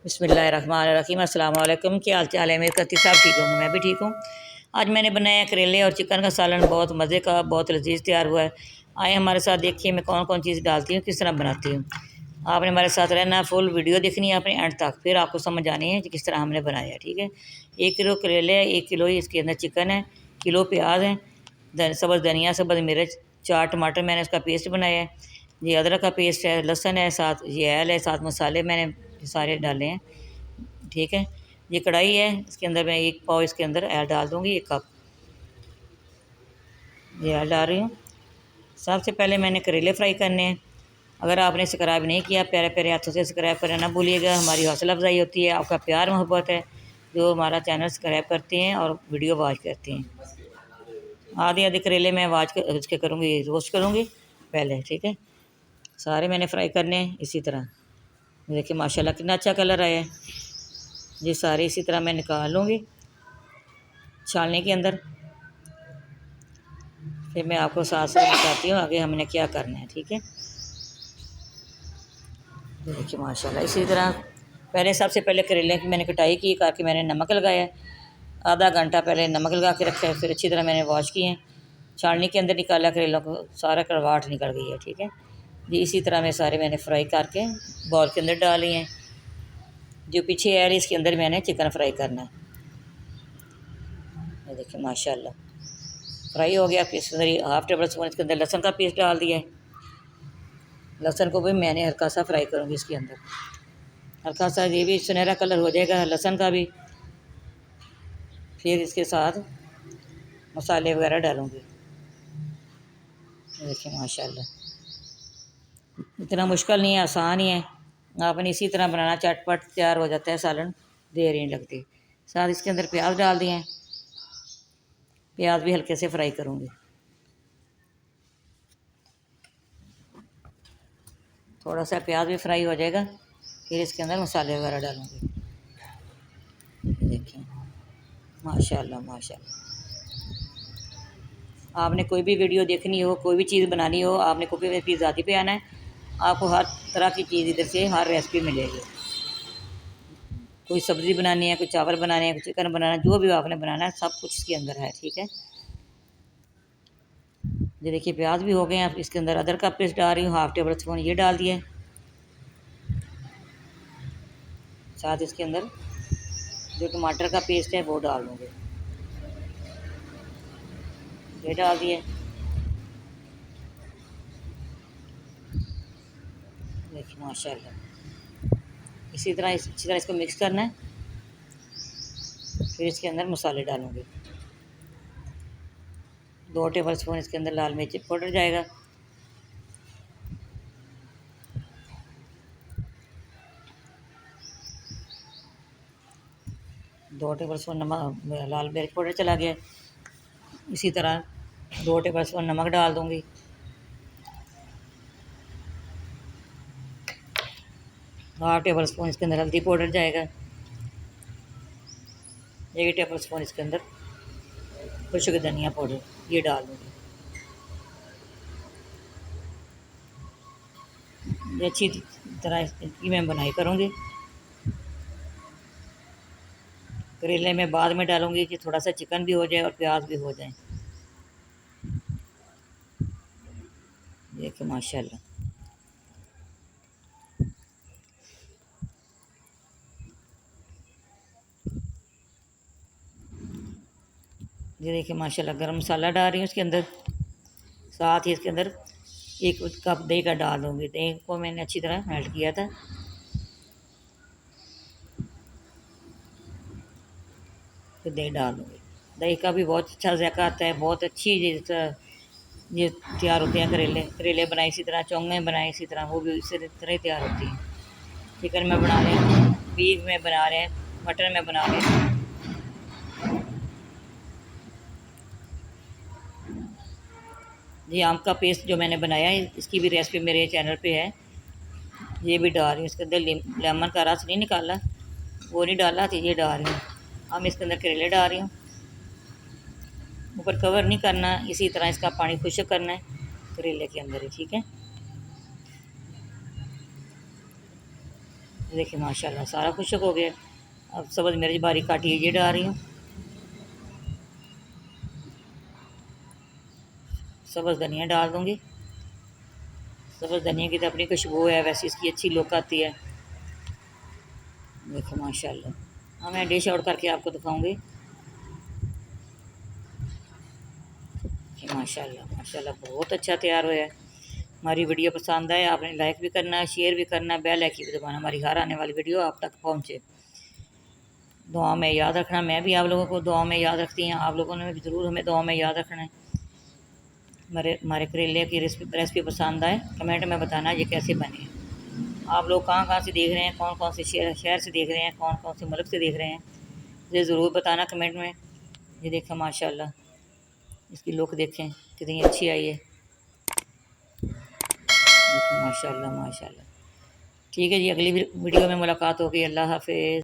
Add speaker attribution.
Speaker 1: बिस्मिल्लाहिर्रहमानिर्रहीम अस्सलाम वालेकुम। क्या हाल चाल है मेरे कति सब ठीक हूँ, मैं भी ठीक हूँ। आज मैंने बनाया करेले और चिकन का सालन, बहुत मज़े का, बहुत लजीज तैयार हुआ है। आए हमारे साथ, देखिए मैं कौन कौन चीज़ डालती हूँ, किस तरह बनाती हूँ। आपने हमारे साथ रहना, फुल वीडियो देखनी है अपने एंड तक, फिर आपको समझ आनी है कि किस तरह हमने बनाया है। ठीक है, 1 किलो करेले है, 1 किलो ही इसके अंदर चिकन है, किलो प्याज है, सब्ज़ धनिया, सब्ज़ मिर्च, 4 टमाटर मैंने उसका पेस्ट बनाया है। ये अदरक का पेस्ट है, लहसुन है, साथ ये आयल है, साथ मसाले मैंने सारे डाले हैं। ठीक है, ये कढ़ाई है, इसके अंदर मैं 1 पाव इसके अंदर आयल डाल दूँगी, 1 कप ये आयल डाल रही हूँ। सबसे पहले मैंने करेले फ्राई करने हैं। अगर आपने सब्सक्राइब नहीं किया, प्यारे प्यारे हाथों से सब्सक्राइब करना ना भूलिएगा, हमारी हौसला अफजाई होती है, आपका प्यार मोहब्बत है जो हमारा चैनल सब्सक्राइब करते हैं और वीडियो वॉच करते हैं। आधे आधे करेले मैं उसके करूँगी, रोस्ट करूँगी पहले। ठीक है, सारे मैंने फ्राई करने हैं इसी तरह। देखिए माशाल्लाह कितना अच्छा कलर आया है। ये सारे इसी तरह मैं निकाल लूँगी छालने के अंदर, फिर मैं आपको साथ साथ बताती हूँ आगे हमने क्या करना है। ठीक है, देखिए माशाल्लाह इसी तरह पहले सबसे पहले करेले की मैंने कटाई की करके मैंने नमक लगाया, आधा घंटा पहले नमक लगा के रखा है, फिर अच्छी तरह मैंने वॉश किए हैं, छालनी के अंदर निकाला करेलों को, सारा कड़वाहट निकल गई है। ठीक है जी, इसी तरह मैं सारे मैंने फ्राई करके बॉल के अंदर डाल लिए हैं। जो पीछे है इसके अंदर मैंने चिकन फ्राई करना है। ये देखिए माशाल्लाह फ्राई हो गया। फिर इसके अंदर 1/2 टेबल स्पून इसके अंदर लहसुन का पेस्ट डाल दिया है। लहसुन को भी मैंने हल्का सा फ्राई करूँगी इसके अंदर, हल्का सा ये भी सुनहरा कलर हो जाएगा लहसुन का भी। फिर इसके साथ मसाले वगैरह डालूँगी। देखिए माशाल्लाह इतना मुश्किल नहीं है, आसान ही है। आपने इसी तरह बनाना, चटपट तैयार हो जाता है सालन, देर नहीं लगती। साथ इसके अंदर प्याज डाल दिए हैं, प्याज भी हल्के से फ्राई करूँगी। थोड़ा सा प्याज भी फ्राई हो जाएगा, फिर इसके अंदर मसाले वगैरह डालूँगी। देखिए माशाल्लाह माशाल्लाह, आपने कोई भी वीडियो देखनी हो, कोई भी चीज़ बनानी हो, आपने कुकिंग में ज़ाती पे आना है, आपको हर तरह की चीज़ इधर से हर रेसिपी मिलेगी। कोई सब्ज़ी बनानी है, कोई चावल बनाने हैं, कोई चिकन बनाना है, जो भी आपने बनाना है सब कुछ इसके अंदर है। ठीक है, ये देखिए प्याज भी हो गए हैं। अब इसके अंदर अदरक का पेस्ट डाल रही हूँ, 1/2 टेबल स्पून ये डाल दिया है। साथ इसके अंदर जो टमाटर का पेस्ट है वो डाल दूँगी, ये डाल दिए। देखिए माशाल्लाह इसी तरह अच्छी तरह इसको मिक्स करना है। फिर इसके अंदर मसाले डालूँगी, 2 टेबल स्पून इसके अंदर लाल मिर्च पाउडर जाएगा, 2 टेबल स्पून नमक, लाल मिर्च पाउडर चला गया। इसी तरह 2 टेबल स्पून नमक डाल दूँगी, 1/2 टेबल स्पून इसके अंदर हल्दी पाउडर जाएगा, 1 टेबल स्पून इसके अंदर खुश्क धनिया पाउडर ये डाल दूँगी। ये अच्छी तरह इसकी मैं बनाई करूँगी। करेले में बाद में डालूँगी कि थोड़ा सा चिकन भी हो जाए और प्याज भी हो जाए। देखिए माशाल्लाह ये देखिए माशाल्लाह गरम मसाला डाल रही हूँ इसके अंदर, साथ ही इसके अंदर 1 कप दही का डाल दूँगी। दही को मैंने अच्छी तरह मेल्ट किया था, फिर दही डाल दूँगी। दही का भी बहुत अच्छा जायका आता है, बहुत अच्छी ये तैयार होते हैं करेले। करेले बनाए इसी तरह, चोंगे बनाए इसी तरह, वो भी इसी तरह ही तैयार होती हैं। चिकन में बना रहे हैं, बीफ में बना रहे हैं, मटन में बना रहे हैं। ये आम का पेस्ट जो मैंने बनाया है, इसकी भी रेसिपी मेरे चैनल पे है, ये भी डाल रही हूँ। इसके अंदर लेमन का रस नहीं निकाला, वो नहीं डाला, तो ये डाल रही हूँ। अब इसके अंदर करेले डाल रही हूँ, ऊपर कवर नहीं करना, इसी तरह इसका पानी खुश्क करना है करेले के अंदर ही। ठीक है, देखिए माशाल्लाह सारा खुशक हो गया। अब सब्ज़ मिर्च बारीक काटी ये डाल रही हूँ। सब्ज़ धनिया डाल दूँगी। सब्ज़ धनिया की तो अपनी खुशबू है, वैसे इसकी अच्छी लुक आती है। देखो माशाल्लाह। हाँ, मैं डिश आउट करके आपको दिखाऊंगी। माशाल्लाह माशाल्लाह बहुत अच्छा तैयार हुआ है। हमारी वीडियो पसंद आए आपने लाइक भी करना है, शेयर भी करना है, बेल आइकन भी दबाना, हमारी हर आने वाली वीडियो आप तक पहुँचे। दुआ में याद रखना, मैं भी आप लोगों को दुआ में याद रखती हैं, आप लोगों ने भी ज़रूर हमें दुआ में याद रखना है। हमारे करेले की रेसिपी पसंद आए कमेंट में बताना ये कैसे बने। आप लोग कहाँ कहाँ से देख रहे हैं, कौन कौन से शहर से देख रहे हैं, कौन कौन से मुल्क से देख रहे हैं, मुझे ज़रूर बताना कमेंट में। ये देखें माशाल्लाह, इसकी लुक देखें कितनी अच्छी आई है। माशाल्लाह माशाल्लाह। ठीक है जी, अगली वीडियो में मुलाकात होगी। अल्लाह हाफिज़।